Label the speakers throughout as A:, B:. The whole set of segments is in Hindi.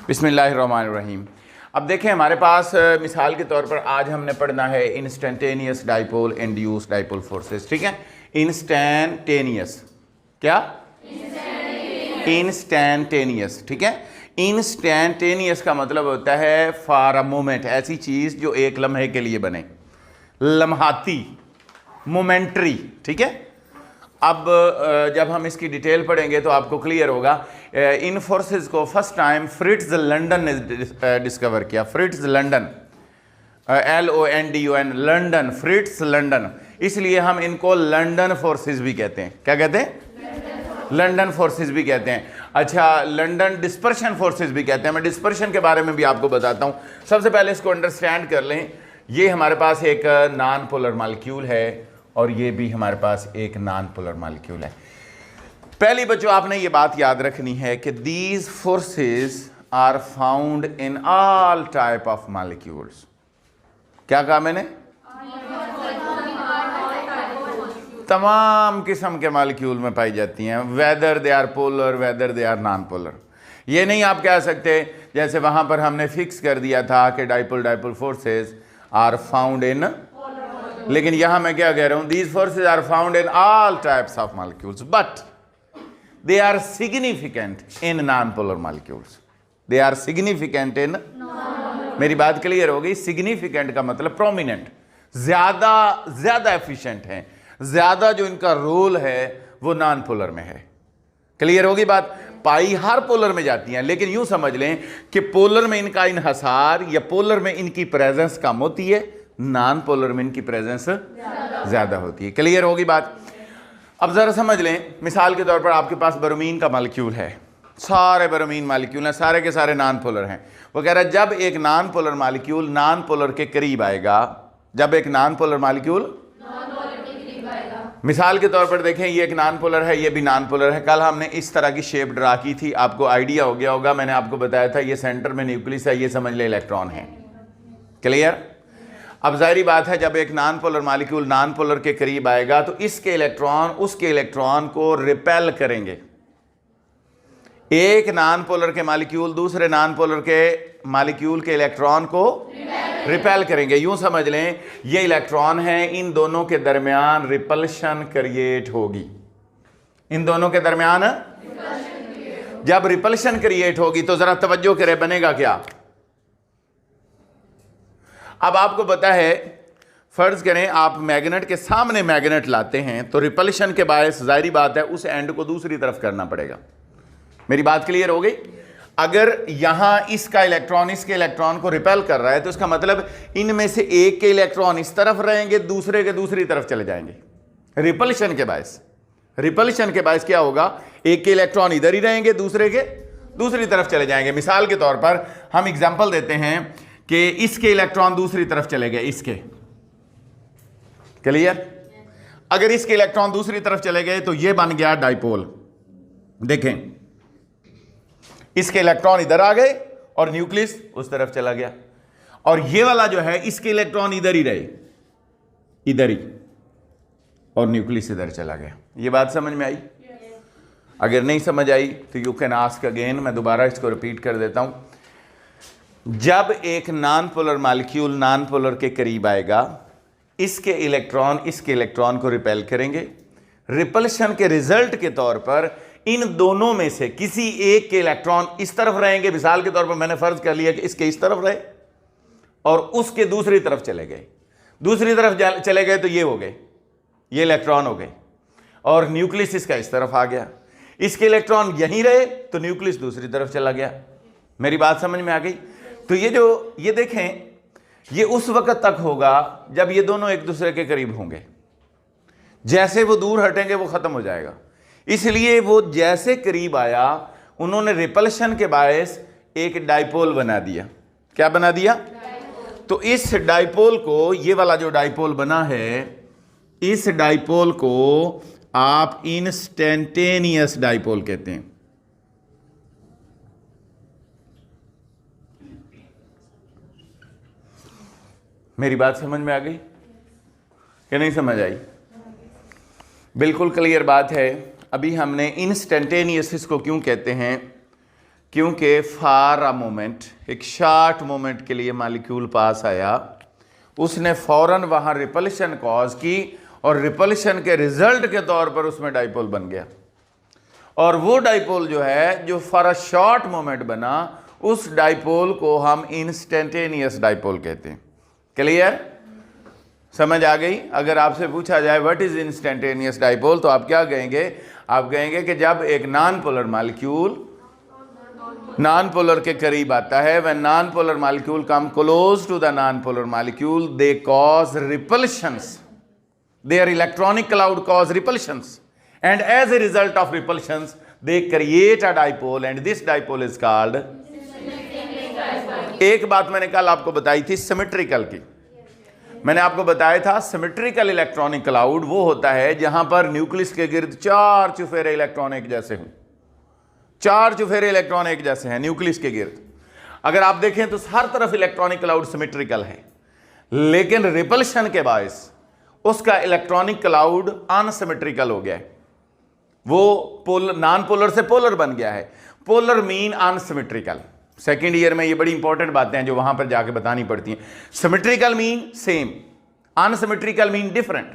A: बिस्मिल्लाहिर्रहमानिर्रहीम। अब देखें हमारे पास मिसाल के तौर पर आज हमने पढ़ना है instantaneous dipole induce dipole forces. ठीक है, इंस्टेंटेनियस, क्या इंस्टेंटेनियस, ठीक है। इंस्टेंटेनियस का मतलब होता है फॉर अ मोमेंट, ऐसी चीज जो एक लम्हे के लिए बने, लम्हाती, मोमेंट्री। ठीक है, अब जब हम इसकी डिटेल पढ़ेंगे तो आपको क्लियर होगा। इन फोर्सेस को फर्स्ट टाइम फ्रिट्ज लंदन ने डिस्कवर किया। Fritz London, LONDON, London, Fritz London, इसलिए हम इनको लंदन फोर्सेस भी कहते हैं। क्या कहते हैं? लंदन फोर्सेस भी कहते हैं। अच्छा, लंदन डिस्पर्शन फोर्सेस भी कहते हैं। मैं डिस्पर्शन के बारे में भी आपको बताता हूँ। सबसे पहले इसको अंडरस्टैंड कर लें। ये हमारे पास एक नॉन पोलर मॉलिक्यूल है और ये भी हमारे पास एक नॉन पोलर मॉलिक्यूल है। पहली बच्चों आपने ये बात याद रखनी है कि these forces are found in all type of molecules. क्या कहा मैंने? तमाम किस्म के मॉलिक्यूल में पाई जाती हैं, whether they are polar whether they are non polar. ये नहीं आप कह सकते जैसे वहां पर हमने फिक्स कर दिया था कि dipole dipole forces are found in, लेकिन यहां मैं क्या कह रहा हूं, these forces are found in all types of molecules but they are significant in non polar molecules. They are significant in, मेरी बात क्लियर हो गई? सिग्निफिकेंट का मतलब प्रोमिनेंट, ज्यादा एफिशिएंट है, ज्यादा जो इनका रोल है वो नॉन पोलर में है। क्लियर होगी बात? पाई हर पोलर में जाती हैं, लेकिन यूं समझ लें कि पोलर में इनका इन्हसार या पोलर में इनकी प्रेजेंस कम होती है, नॉन पोलर में इनकी प्रेजेंस ज्यादा होती है। क्लियर होगी बात? अब जरा समझ लें, मिसाल के तौर पर आपके पास ब्रोमीन का मॉलिक्यूल है, सारे ब्रोमीन मॉलिक्यूल हैं, सारे के सारे नॉन पोलर हैं। वो कह रहा है जब एक non polar molecule non polar के करीब आएगा, जब एक नॉन पोलर मॉलिक्यूल मिसाल के तौर पर देखें, ये एक नॉन पोलर है, ये भी नॉन पोलर है। कल हमने इस तरह की शेप ड्रा की थी, आपको आइडिया हो गया होगा। मैंने आपको बताया था ये सेंटर में न्यूक्लियस है, ये समझ ले इलेक्ट्रॉन है। क्लियर? अब जाहिर बात है जब एक non polar molecule non polar के करीब आएगा तो इसके इलेक्ट्रॉन उसके इलेक्ट्रॉन को रिपेल करेंगे। एक नॉन पोलर के मॉलिक्यूल दूसरे नॉन पोलर के मॉलिक्यूल के इलेक्ट्रॉन को रिपेल करेंगे। यूं समझ लें ये इलेक्ट्रॉन है, इन दोनों के दरमियान रिपल्शन क्रिएट होगी। इन दोनों के दरमियान जब रिपल्शन क्रिएट होगी तो जरा तवज्जो करें, बनेगा क्या? अब आपको पता है, फर्ज करें आप मैग्नेट के सामने मैग्नेट लाते हैं तो रिपल्शन के बायस जाहिर बात है उस एंड को दूसरी तरफ करना पड़ेगा। मेरी बात क्लियर हो गई? अगर यहां इसका इलेक्ट्रॉन इसके इलेक्ट्रॉन को रिपेल कर रहा है तो इसका मतलब इनमें से एक के इलेक्ट्रॉन इस तरफ रहेंगे, दूसरे के दूसरी तरफ चले जाएंगे। रिपल्शन के बायस, रिपल्शन के बायस क्या होगा? एक के इलेक्ट्रॉन इधर ही रहेंगे, दूसरे के दूसरी तरफ चले जाएंगे। मिसाल के तौर पर हम एग्जांपल देते हैं कि इसके इलेक्ट्रॉन दूसरी तरफ चले गए, इसके। क्लियर? अगर इसके इलेक्ट्रॉन दूसरी तरफ चले गए तो यह बन गया डाइपोल। देखें, इसके इलेक्ट्रॉन इधर आ गए और न्यूक्लियस उस तरफ चला गया, और ये वाला जो है इसके इलेक्ट्रॉन इधर ही रहे, इधर ही, और न्यूक्लियस इधर चला गया। ये बात समझ में आई? अगर नहीं समझ आई तो यू कैन आस्क अगेन। मैं दोबारा इसको रिपीट कर देता हूं। जब एक non polar molecule non polar के करीब आएगा, इसके इलेक्ट्रॉन इसके इलेक्ट्रॉन को रिपेल करेंगे। रिपल्शन के रिजल्ट के तौर पर इन दोनों में से किसी एक के इलेक्ट्रॉन इस तरफ रहेंगे। मिसाल के तौर पर मैंने फर्ज कर लिया कि इसके इस तरफ रहे और उसके दूसरी तरफ चले गए। दूसरी तरफ चले गए तो ये हो गए, ये इलेक्ट्रॉन हो गए, और न्यूक्लियस इसका इस तरफ आ गया। इसके इलेक्ट्रॉन यहीं रहे तो न्यूक्लियस दूसरी तरफ चला गया। मेरी बात समझ में आ गई? तो ये देखें, ये उस वक्त तक होगा जब ये दोनों एक दूसरे के करीब होंगे। जैसे वो दूर हटेंगे वो खत्म हो जाएगा। इसलिए वो जैसे करीब आया उन्होंने रिपल्शन के बायस एक डाइपोल बना दिया। क्या बना दिया? तो इस डाइपोल को, ये वाला जो डाइपोल बना है, इस डाइपोल को आप इंस्टेंटेनियस डाइपोल कहते हैं। मेरी बात समझ में आ गई कि नहीं समझ आई? बिल्कुल क्लियर बात है। अभी हमने इंस्टेंटेनियस इसको क्यों कहते हैं क्योंकि फॉर अ मोमेंट, एक शॉर्ट मोमेंट के लिए मॉलिक्यूल पास आया, उसने फौरन वहां रिपल्शन कॉज की और रिपल्शन के रिजल्ट के तौर पर उसमें डाइपोल बन गया। और वो डाइपोल जो है, जो फॉर अ शॉर्ट मोमेंट बना, उस डाइपोल को हम इंस्टेंटेनियस डाइपोल कहते हैं। क्लियर? समझ आ गई? अगर आपसे पूछा जाए व्हाट इज इंस्टेंटेनियस डाइपोल, तो आप क्या कहेंगे? आप कहेंगे कि जब एक non polar molecule non polar के करीब आता है, when non polar molecule come close to the non polar molecule, they cause repulsions, their electronic cloud cause repulsions, and as a result of repulsions they create a dipole, and this dipole is called एक बात मैंने कल आपको बताई थी सिमेट्रिकल की। मैंने आपको बताया था सिमेट्रिकल इलेक्ट्रॉनिक क्लाउड वो होता है जहां पर न्यूक्लियस के गिर्द चार चुफेरे इलेक्ट्रॉन एक जैसे हों। चार चुफेरे इलेक्ट्रॉन एक जैसे हैं न्यूक्लियस के गिर्द। अगर आप देखें तो हर तरफ इलेक्ट्रॉनिक क्लाउड सिमेट्रिकल है, लेकिन रिपल्शन के बायस उसका इलेक्ट्रॉनिक क्लाउड अनसिमेट्रिकल हो गया है। वो नॉन पोलर से पोलर बन गया है। Polar mean unsymmetrical. Second year में ये बड़ी इंपॉर्टेंट बातें हैं जो वहां पर जाके बतानी पड़ती हैं। Symmetrical mean same, unsymmetrical mean different.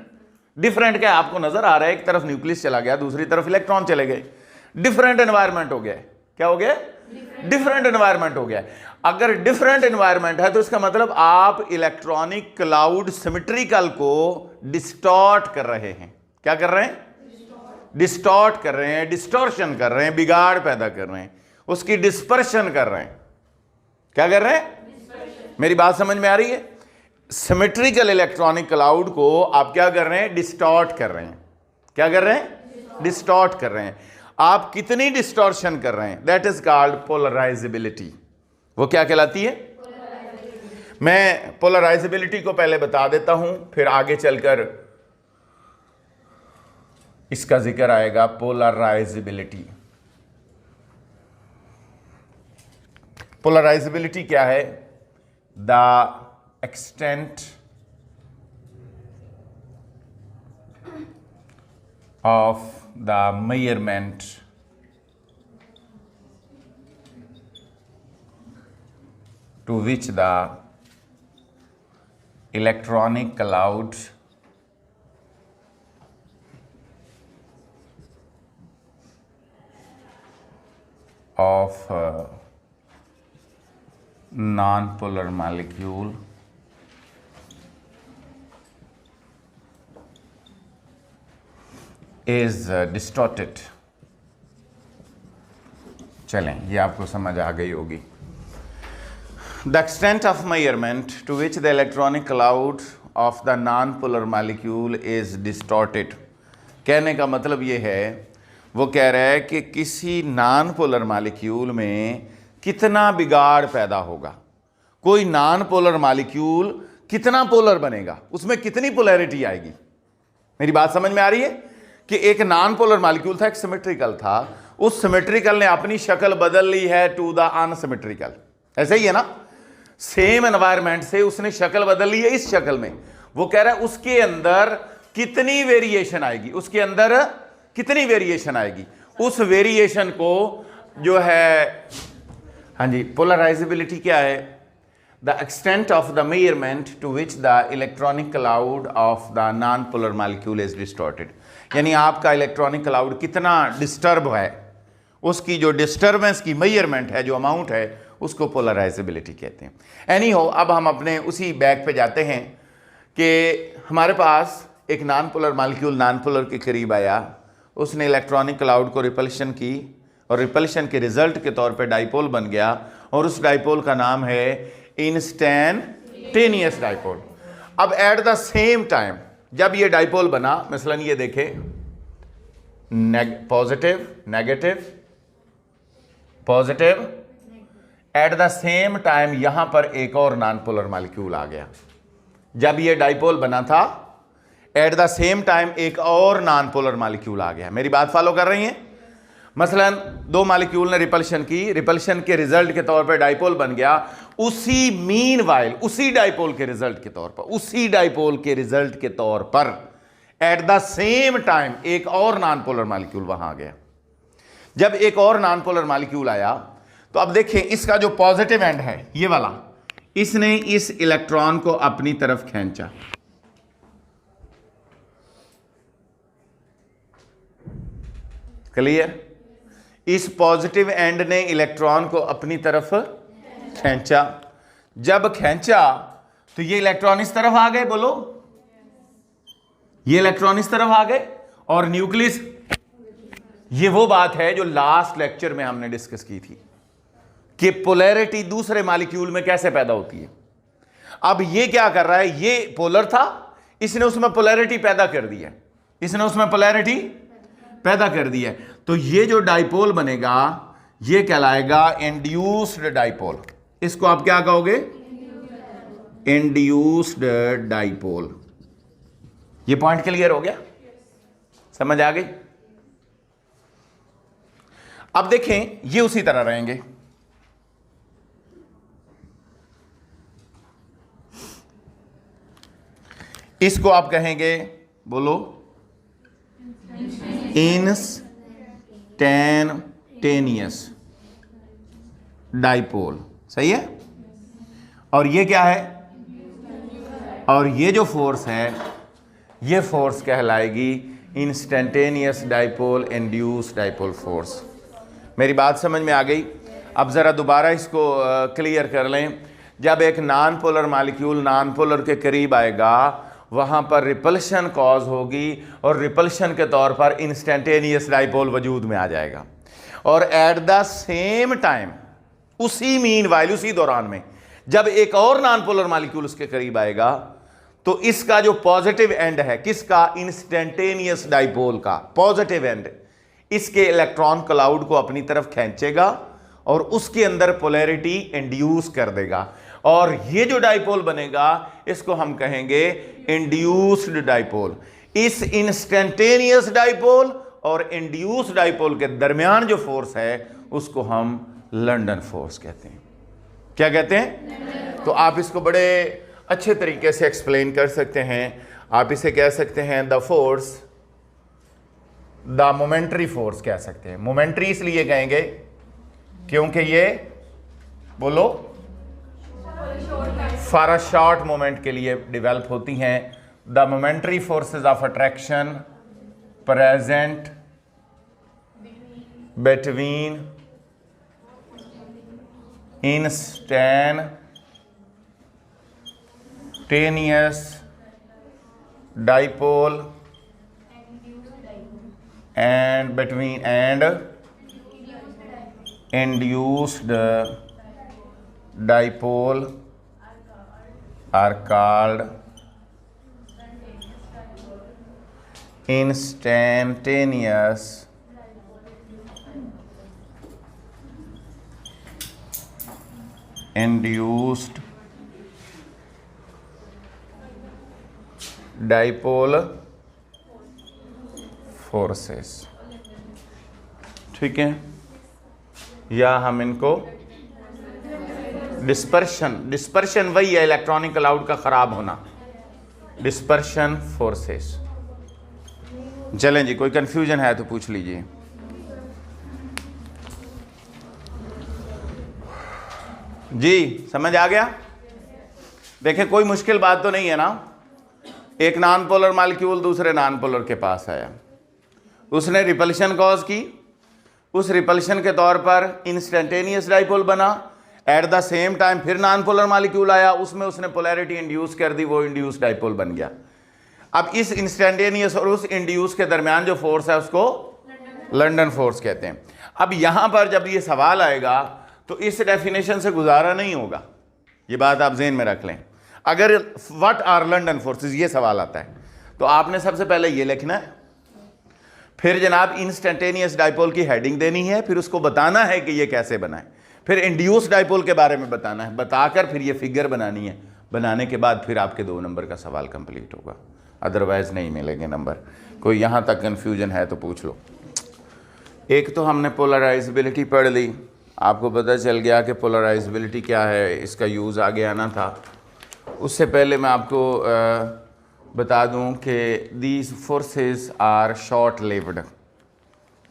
A: Different क्या आपको नजर आ रहा है? एक तरफ न्यूक्लियस चला गया, दूसरी तरफ इलेक्ट्रॉन चले गए, डिफरेंट एनवायरमेंट हो गया। क्या हो गया? डिफरेंट एनवायरमेंट हो गया। अगर डिफरेंट एनवायरमेंट है तो इसका मतलब आप इलेक्ट्रॉनिक क्लाउड सिमेट्रिकल को डिस्टॉर्ट कर रहे हैं। क्या कर रहे हैं? डिस्टॉर्ट कर रहे हैं, डिस्टॉर्शन कर रहे हैं, बिगाड़ पैदा कर रहे हैं, उसकी डिस्पर्शन कर रहे हैं। क्या कर रहे हैं? मेरी बात समझ में आ रही है? सिमेट्रिकल इलेक्ट्रॉनिक क्लाउड को आप क्या कर रहे हैं? डिस्टॉर्ट कर रहे हैं। क्या कर रहे हैं? डिस्टॉर्ट कर रहे हैं। आप कितनी डिस्टॉर्शन कर रहे हैं? That is called polarisability. वो क्या कहलाती है? मैं पोलराइजेबिलिटी को पहले बता देता हूं, फिर आगे चलकर इसका जिक्र आएगा। पोलराइजेबिलिटी, पोलराइजेबिलिटी क्या है? The extent of the measurement to which the electronic cloud of non-polar molecule is distorted। चलें, ये आपको समझ आ गई होगी। The extent of measurement to which the electronic cloud of the non-polar molecule is distorted, कहने का मतलब ये है, वो कह रहा है कि किसी नॉन पोलर मॉलिक्यूल में कितना बिगाड़ पैदा होगा। कोई नॉन पोलर मॉलिक्यूल कितना पोलर बनेगा, उसमें कितनी पोलैरिटी आएगी। मेरी बात समझ में आ रही है? कि एक नॉन पोलर मॉलिक्यूल था, एक सिमेट्रिकल था, उस सिमेट्रिकल ने अपनी शक्ल बदल ली है टू द अनसिमेट्रिकल। ऐसा ही है ना? सेम एनवायरमेंट से उसने शक्ल बदल ली है इस शक्ल में। वो कह रहा है उसके अंदर कितनी वेरिएशन आएगी, उसके अंदर कितनी वेरिएशन आएगी, उस वेरिएशन को जो है, हाँ जी, पोलराइजेबिलिटी क्या है? The extent of the measurement to which the electronic cloud of the non polar molecule is distorted. यानी आपका इलेक्ट्रॉनिक क्लाउड कितना डिस्टर्ब है, उसकी जो डिस्टर्बेंस की मेजरमेंट है, जो अमाउंट है, उसको पोलराइजेबिलिटी कहते हैं। एनी हो, अब हम अपने उसी बैग पे जाते हैं कि हमारे पास एक non polar molecule non polar के करीब आया, उसने इलेक्ट्रॉनिक क्लाउड को रिपल्शन की और रिपल्शन के रिजल्ट के तौर पे डाइपोल बन गया, और उस डाइपोल का नाम है इंस्टेंटेनियस डाइपोल। अब एट द सेम टाइम जब ये डाइपोल बना, मसलन ये देखें, positive negative positive, at the same time यहां पर एक और नॉन पोलर मॉलिक्यूल आ गया। जब ये डाइपोल बना था, एट द सेम टाइम एक और नॉन पोलर मॉलिक्यूल आ गया। मेरी बात फॉलो कर रही हैं? मसलन दो मॉलिक्यूल ने रिपल्शन की, रिपल्शन के रिजल्ट के तौर पर डाइपोल बन गया। उसी मीनवाइल, उसी डाइपोल के रिजल्ट के तौर पर, उसी डाइपोल के रिजल्ट के तौर पर एट द सेम टाइम एक और नॉन पोलर मॉलिक्यूल वहां आ गया। जब एक और नॉन पोलर मॉलिक्यूल आया तो अब देखें इसका जो पॉजिटिव एंड है ये वाला, इसने इस इलेक्ट्रॉन को अपनी तरफ खींचा, क्लियर। इस पॉजिटिव एंड ने इलेक्ट्रॉन को अपनी तरफ खींचा, जब खींचा तो ये इलेक्ट्रॉन इस तरफ आ गए, बोलो ये इलेक्ट्रॉन इस तरफ आ गए, और न्यूक्लियस, ये वो बात है जो लास्ट लेक्चर में हमने डिस्कस की थी कि पोलैरिटी दूसरे मॉलिक्यूल में कैसे पैदा होती है। अब ये क्या कर रहा है, ये पोलर था, इसने उसमें पोलैरिटी पैदा कर दी है, इसने उसमें पोलैरिटी पैदा कर दी है। तो ये जो डाइपोल बनेगा ये कहलाएगा इंड्यूस्ड डाइपोल। इसको आप क्या कहोगे, इंड्यूस्ड डाइपोल। ये पॉइंट क्लियर हो गया, समझ आ गई। अब देखें ये उसी तरह रहेंगे, इसको आप कहेंगे, बोलो इंस्टैंटेनियस डाइपोल, सही है। और ये क्या है, और ये जो फोर्स है ये फोर्स कहलाएगी instantaneous dipole, induced dipole force. मेरी बात समझ में आ गई। अब ज़रा दोबारा इसको क्लियर कर लें। जब एक non polar molecule non polar के करीब आएगा वहाँ पर रिपल्शन कॉज होगी, और रिपल्शन के तौर पर इंस्टैंटेनियस डाइपोल वजूद में आ जाएगा। और एट द सेम टाइम, उसी मीन वाइल, उसी दौरान में जब एक और नॉन पोलर मॉलिक्यूल उसके करीब आएगा तो इसका जो पॉजिटिव एंड है, किसका, इंस्टैंटेनियस डाइपोल का पॉजिटिव एंड, इसके इलेक्ट्रॉन क्लाउड को अपनी तरफ खींचेगा और उसके अंदर पोलैरिटी इंड्यूस कर देगा, और ये जो डाइपोल बनेगा इसको हम कहेंगे इंड्यूस्ड डाइपोल। इस इंस्टैंटेनियस डाइपोल और इंड्यूस्ड डाइपोल के दरमियान जो फोर्स है उसको हम लंदन फोर्स कहते हैं। क्या कहते हैं? तो आप इसको बड़े अच्छे तरीके से एक्सप्लेन कर सकते हैं। आप इसे कह सकते हैं the force, the momentary force कह सकते हैं। मोमेंट्री इसलिए कहेंगे क्योंकि ये, बोलो, फॉर अ शॉर्ट मोमेंट के लिए डेवलप होती हैं। The momentary forces of attraction present between instantaneous dipole and between and induced dipole are called instantaneous induced dipole forces, ठीक है। या हम इनको डिस्पर्शन, डिस्पर्शन वही है इलेक्ट्रॉनिक क्लाउड का खराब होना, डिस्पर्शन फोर्सेस। चलें जी, कोई कंफ्यूजन है तो पूछ लीजिए। जी समझ आ गया? देखें कोई मुश्किल बात तो नहीं है ना। एक नॉन पोलर मॉलिक्यूल दूसरे नॉन पोलर के पास आया, उसने रिपल्शन कॉज की, उस रिपल्शन के तौर पर इंस्टैंटेनियस डाइपोल बना। एट द सेम टाइम फिर नॉन पोलर मॉलिक्यूल आया, उसमें उसने पोलैरिटी इंड्यूस कर दी, वो इंड्यूस डाइपोल बन गया। अब इस इंस्टैंटेनियस और उस इंड्यूस के दरमियान जो फोर्स है उसको लंदन फोर्स कहते हैं। अब यहां पर जब ये सवाल आएगा तो इस डेफिनेशन से गुजारा नहीं होगा, ये बात आप ज़हन में रख लें। अगर व्हाट आर लंदन फोर्सेस ये सवाल आता है तो आपने सबसे पहले ये लिखना है, फिर जनाब इंस्टैंटेनियस डाइपोल की हेडिंग देनी है, फिर उसको बताना है कि ये कैसे बना है, फिर इंड्यूस डाइपोल के बारे में बताना है, बताकर फिर ये फिगर बनानी है, बनाने के बाद फिर आपके 2 नंबर का सवाल कंप्लीट होगा, अदरवाइज नहीं मिलेंगे नंबर। कोई यहाँ तक कन्फ्यूजन है तो पूछ लो। एक तो हमने पोलराइजेबिलिटी पढ़ ली, आपको पता चल गया कि पोलराइजेबिलिटी क्या है, इसका यूज़ आगे आना था। उससे पहले मैं आपको बता दूं कि these forces are short lived,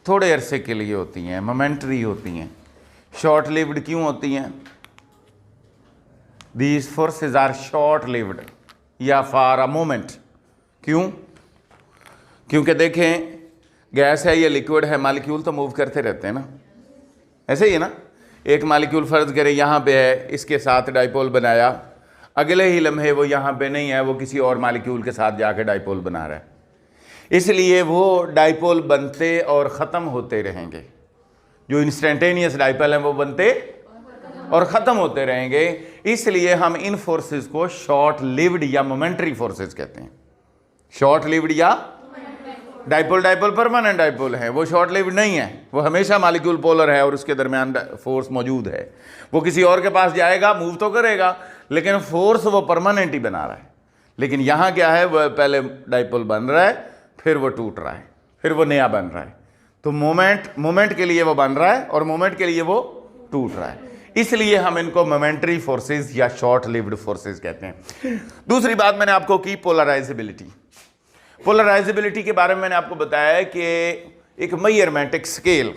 A: थोड़े अरसे के लिए होती हैं, मोमेंटरी होती हैं। शॉर्ट लिव्ड क्यों होती हैं? These forces are short lived या फॉर अ मोमेंट। क्यों? क्योंकि देखें गैस है, ये लिक्विड है, मालिक्यूल तो मूव करते रहते हैं ना, ऐसे ही है ना। एक मालिक्यूल फर्ज करें यहाँ पे है, इसके साथ डाइपोल बनाया, अगले ही लम्हे वो यहाँ पे नहीं है, वो किसी और मालिक्यूल के साथ जाके डाइपोल बना रहा है, इसलिए वो डाइपोल बनते और ख़त्म होते रहेंगे। जो इंस्टेंटेनियस डाइपोल हैं वो बनते और ख़त्म होते रहेंगे, इसलिए हम इन फोर्सेस को शॉर्ट लिव्ड या मोमेंटरी फोर्सेस कहते हैं। शॉर्ट लिव्ड या डाइपोल परमानेंट डाइपोल है, वो शॉर्ट लिव्ड नहीं है, वो हमेशा मालिक्यूल पोलर है और उसके दरमियान फोर्स मौजूद है। वो किसी और के पास जाएगा, मूव तो करेगा, लेकिन फोर्स वो परमानेंट ही बना रहा है। लेकिन यहाँ क्या है, वह पहले डाइपोल बन रहा है, फिर वो टूट रहा है, फिर वो नया बन रहा है। तो मोमेंट के लिए वो बन रहा है और मोमेंट के लिए वो टूट रहा है, इसलिए हम इनको मोमेंटरी फोर्सेस या शॉर्ट लिव्ड फोर्सेस कहते हैं। दूसरी बात मैंने आपको की पोलराइजेबिलिटी। पोलराइजेबिलिटी के बारे में मैंने आपको बताया कि एक मेजरमेंट, एक स्केल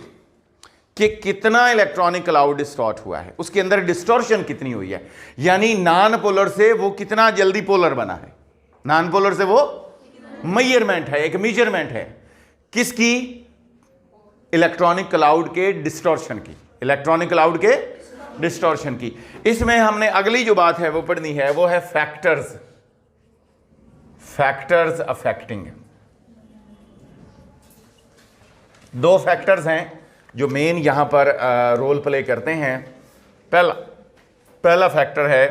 A: कि कितना इलेक्ट्रॉनिक क्लाउड डिस्टॉर्ट हुआ है, उसके अंदर डिस्टॉर्शन कितनी हुई है, यानी नॉन पोलर से वो कितना जल्दी पोलर बना है। नॉन पोलर से वो मेजरमेंट है, एक मेजरमेंट है किसकी? इलेक्ट्रॉनिक क्लाउड के डिस्टॉर्शन की, इलेक्ट्रॉनिक क्लाउड के डिस्टॉर्शन की। इसमें हमने अगली जो बात है वो पढ़नी है, वो है फैक्टर्स अफेक्टिंग। दो फैक्टर्स हैं जो मेन यहां पर रोल प्ले करते हैं। पहला फैक्टर है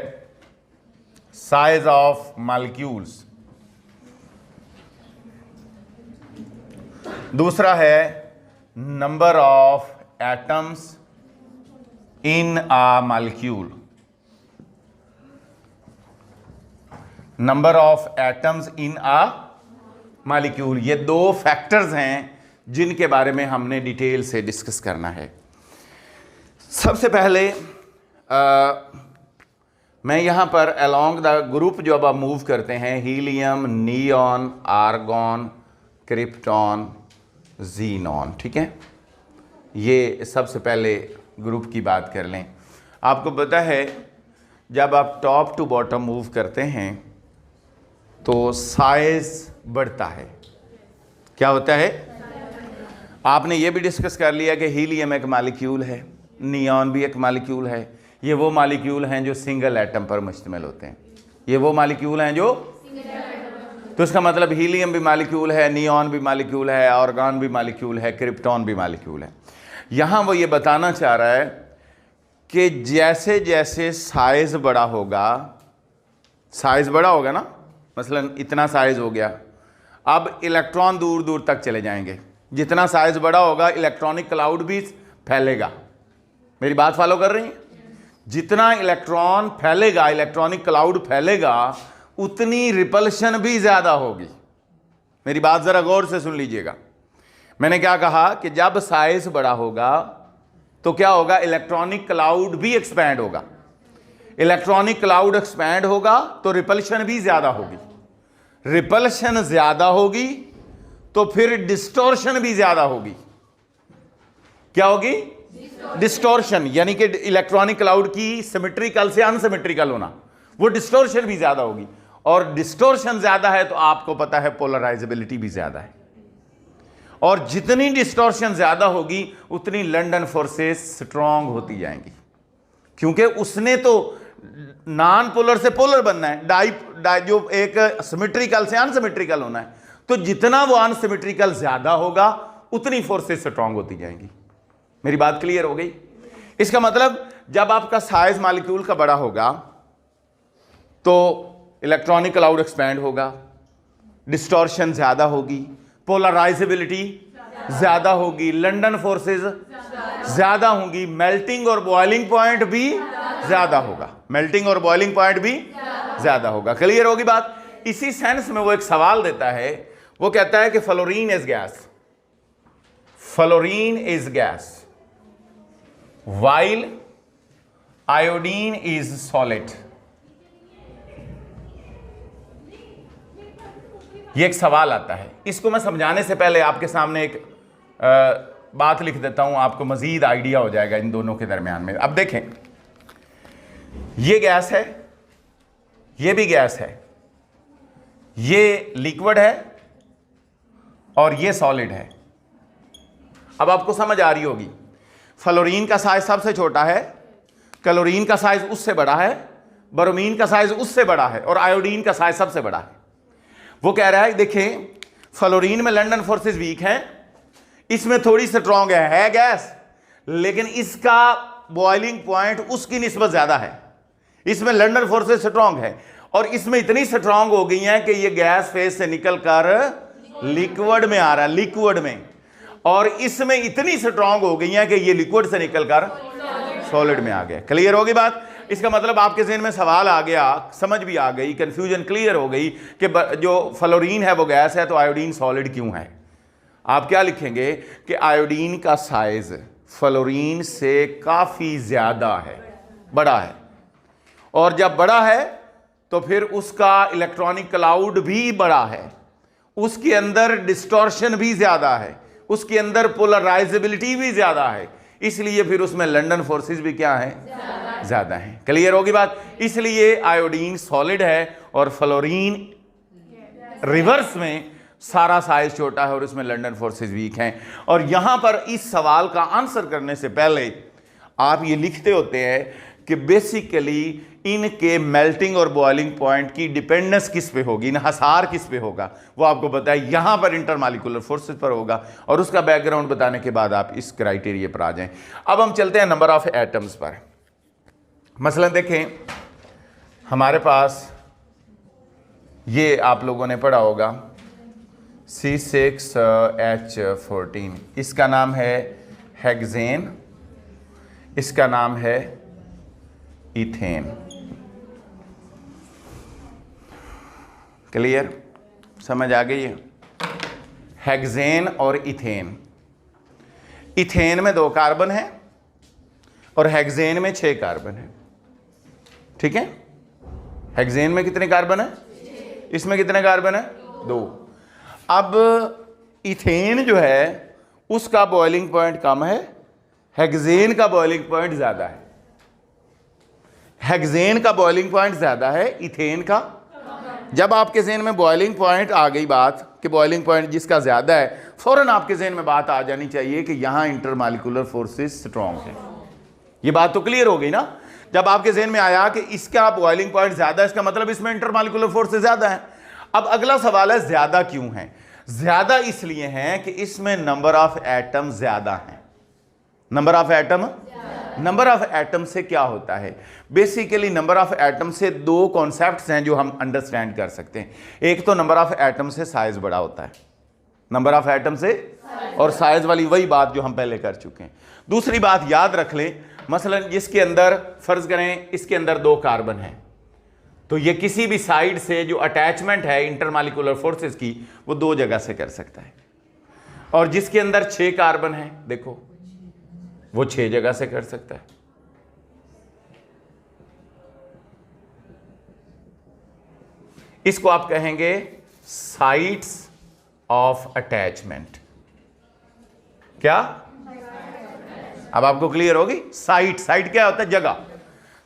A: साइज ऑफ मॉलिक्यूल्स, दूसरा है number of atoms in a molecule. Number of atoms in a molecule, ये दो फैक्टर्स हैं जिनके बारे में हमने डिटेल से डिस्कस करना है। सबसे पहले मैं यहाँ पर अलोंग द ग्रुप जो अब आप मूव करते हैं, helium, neon, argon, krypton, xenon, ठीक है, ये सबसे पहले ग्रुप की बात कर लें। आपको पता है जब आप टॉप टू बॉटम मूव करते हैं तो साइज बढ़ता है। क्या होता है? आपने ये भी डिस्कस कर लिया कि हीलियम एक मॉलिक्यूल है, नियॉन भी एक मॉलिक्यूल है। ये वो मॉलिक्यूल हैं जो सिंगल एटम पर मुश्तमिल होते हैं, ये वो मॉलिक्यूल हैं जो, तो इसका मतलब हीलियम भी मॉलिक्यूल है, नियॉन भी मॉलिक्यूल है, आर्गॉन भी मॉलिक्यूल है, क्रिप्टॉन भी मॉलिक्यूल है। यहाँ वो ये बताना चाह रहा है कि जैसे जैसे साइज बड़ा होगा, साइज बड़ा होगा ना, मसलन इतना साइज हो गया, अब इलेक्ट्रॉन दूर दूर तक चले जाएंगे। जितना साइज बड़ा होगा इलेक्ट्रॉनिक क्लाउड भी फैलेगा। मेरी बात फॉलो कर रही हैं? जितना इलेक्ट्रॉन फैलेगा, इलेक्ट्रॉनिक क्लाउड फैलेगा, उतनी रिपल्शन भी ज्यादा होगी। मेरी बात जरा गौर से सुन लीजिएगा। मैंने क्या कहा कि जब साइज बड़ा होगा तो क्या होगा, इलेक्ट्रॉनिक क्लाउड भी एक्सपैंड होगा। इलेक्ट्रॉनिक क्लाउड एक्सपैंड होगा तो रिपल्शन भी ज्यादा होगी। रिपल्शन ज्यादा होगी तो फिर डिस्टॉर्शन भी ज्यादा होगी। क्या होगी? डिस्टॉर्शन, यानी कि इलेक्ट्रॉनिक क्लाउड की सिमेट्रिकल से अनसिमेट्रिकल होना, वो डिस्टॉर्शन भी ज्यादा होगी। और डिस्टॉर्शन ज्यादा है तो आपको पता है पोलराइजेबिलिटी भी ज्यादा है। और जितनी डिस्टॉर्शन ज्यादा होगी उतनी लंदन फोर्सेस स्ट्रांग होती जाएंगी, क्योंकि उसने तो नॉन पोलर से पोलर बनना है, जो एक सिमेट्रिकल से अनसिमेट्रिकल होना है। तो जितना वो अनसिमेट्रिकल ज्यादा होगा उतनी फोर्सेस स्ट्रांग होती जाएंगी। मेरी बात क्लियर हो गई? इसका मतलब जब आपका साइज मॉलिक्यूल का बड़ा होगा तो इलेक्ट्रॉनिक क्लाउड एक्सपैंड होगा, डिस्टॉर्शन ज्यादा होगी, पोलराइजेबिलिटी ज्यादा होगी, लंदन फोर्सेस ज्यादा होंगी, मेल्टिंग और बॉइलिंग पॉइंट भी ज्यादा होगा, मेल्टिंग और बॉइलिंग पॉइंट भी ज्यादा होगा। क्लियर होगी बात? इसी सेंस में वो एक सवाल देता है, वो कहता है कि fluorine is gas, fluorine is gas while iodine is solid। ये एक सवाल आता है, इसको मैं समझाने से पहले आपके सामने एक बात लिख देता हूं, आपको मजीद आइडिया हो जाएगा इन दोनों के दरमियान में। अब देखें, ये गैस है, ये भी गैस है, ये लिक्विड है और ये सॉलिड है। अब आपको समझ आ रही होगी, फ्लोरीन का साइज सबसे छोटा है, क्लोरीन का साइज उससे बड़ा है, ब्रोमीन का साइज उससे बड़ा है और आयोडीन का साइज सबसे बड़ा है। वो कह रहा है देखें, फ्लोरीन में लंडन फोर्सेस वीक हैं, इसमें थोड़ी स्ट्रॉन्ग है गैस, लेकिन इसका बॉइलिंग पॉइंट उसकी निस्बत ज्यादा है। इसमें लंडन फोर्सेस स्ट्रॉन्ग है और इसमें इतनी स्ट्रॉन्ग हो गई है कि ये गैस फेज से निकलकर लिक्विड में आ रहा है, लिक्विड में, और इसमें इतनी स्ट्रॉन्ग हो गई है कि ये लिक्विड से निकलकर सॉलिड में आ गया। क्लियर होगी बात? इसका मतलब आपके ज़हन में सवाल आ गया, समझ भी आ गई, कंफ्यूजन क्लियर हो गई कि जो फ्लोरीन है वो गैस है तो आयोडीन सॉलिड क्यों है। आप क्या लिखेंगे कि आयोडीन का साइज फ्लोरीन से काफ़ी ज़्यादा है, बड़ा है, और जब बड़ा है तो फिर उसका इलेक्ट्रॉनिक क्लाउड भी बड़ा है, उसके अंदर डिस्टॉर्शन भी ज़्यादा है, उसके अंदर पोलराइजेबिलिटी भी ज़्यादा है, इसलिए फिर उसमें लंडन फोर्सेस भी क्या है, ज़्यादा है। क्लियर होगी बात? इसलिए आयोडीन सॉलिड है और फ्लोरीन रिवर्स में सारा साइज छोटा है और इसमें लंडन फोर्सेस वीक हैं। और यहां पर इस सवाल का आंसर करने से पहले आप ये लिखते होते हैं कि बेसिकली इनके मेल्टिंग और बॉइलिंग पॉइंट की डिपेंडेंस किस पे होगी, इन्हिसार किस पे होगा, वो आपको पता है, यहां पर इंटरमॉलिक्यूलर फोर्सेस पर होगा। और उसका बैकग्राउंड बताने के बाद आप इस क्राइटेरिया पर आ जाएं। अब हम चलते हैं नंबर ऑफ एटम्स पर। मसलन देखें, हमारे पास ये आप लोगों ने पढ़ा होगा C6H14, इसका नाम है हेक्सेन, इसका नाम है इथेन। क्लियर? समझ आ गई है? हेक्सेन और इथेन। इथेन में 2 कार्बन है और हेक्सेन में 6 कार्बन है। ठीक है? हेक्सेन में कितने कार्बन है? इसमें कितने कार्बन है? 2। अब इथेन जो है उसका बॉइलिंग पॉइंट कम है, हेक्सेन का बॉइलिंग पॉइंट ज्यादा है। हेक्सेन का बॉइलिंग पॉइंट ज्यादा है, इथेन का। जब आपके ज़हन में बॉइलिंग पॉइंट आ गई बात कि बॉइलिंग पॉइंट जिसका ज्यादा है, फौरन आपके ज़हन में बात आ जानी चाहिए कि यहां इंटरमॉलिक्यूलर फोर्सेस स्ट्रॉन्ग है। ये बात तो क्लियर हो गई ना? जब आपके ज़हन में आया कि इसका बॉइलिंग पॉइंट ज्यादा है, इसका मतलब इसमें इंटरमॉलिक्यूलर फोर्सेस ज्यादा है। अब अगला सवाल है ज्यादा क्यों है? ज्यादा इसलिए है कि इसमें नंबर ऑफ एटम ज्यादा है। Number of atom, number of atom से क्या होता है? बेसिकली नंबर ऑफ एटम से 2 कॉन्सेप्ट्स हैं जो हम अंडरस्टैंड कर सकते हैं। एक तो नंबर ऑफ एटम से साइज बड़ा होता है, नंबर ऑफ एटम से, और साइज वाली वही बात जो हम पहले कर चुके हैं। दूसरी बात याद रख लें, मसलन जिसके अंदर फर्ज करें इसके अंदर 2 कार्बन हैं, तो ये किसी भी साइड से जो अटैचमेंट है इंटरमॉलिक्यूलर फोर्सेस की वो 2 जगह से कर सकता है। और जिसके अंदर 6 कार्बन है, देखो वो 6 जगह से कर सकता है। इसको आप कहेंगे साइट्स ऑफ अटैचमेंट। क्या? अब आपको क्लियर होगी? साइट, साइट क्या होता है? जगह।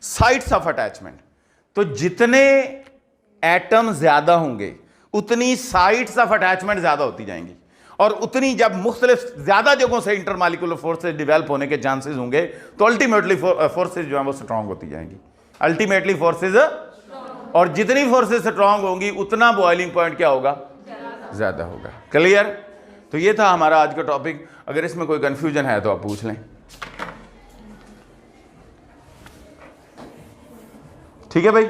A: Sites of attachment. तो जितने एटम ज्यादा होंगे उतनी साइट्स ऑफ अटैचमेंट ज्यादा होती जाएंगी, और उतनी जब मुख्तलिफ ज्यादा जगहों से इंटरमॉलिक्यूलर फोर्सेस डेवलप होने के चांसेस होंगे तो अल्टीमेटली फोर्सेस जो है वो स्ट्रांग होती जाएंगी। अल्टीमेटली फोर्सेस, और जितनी फोर्सेस स्ट्रांग होंगी उतना बॉइलिंग पॉइंट क्या होगा? ज्यादा होगा। क्लियर? तो ये था हमारा आज का टॉपिक। अगर इसमें कोई कंफ्यूजन है तो आप पूछ लें। ठीक है भाई?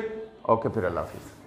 A: ओके, फिर अल्लाह हाफिज़।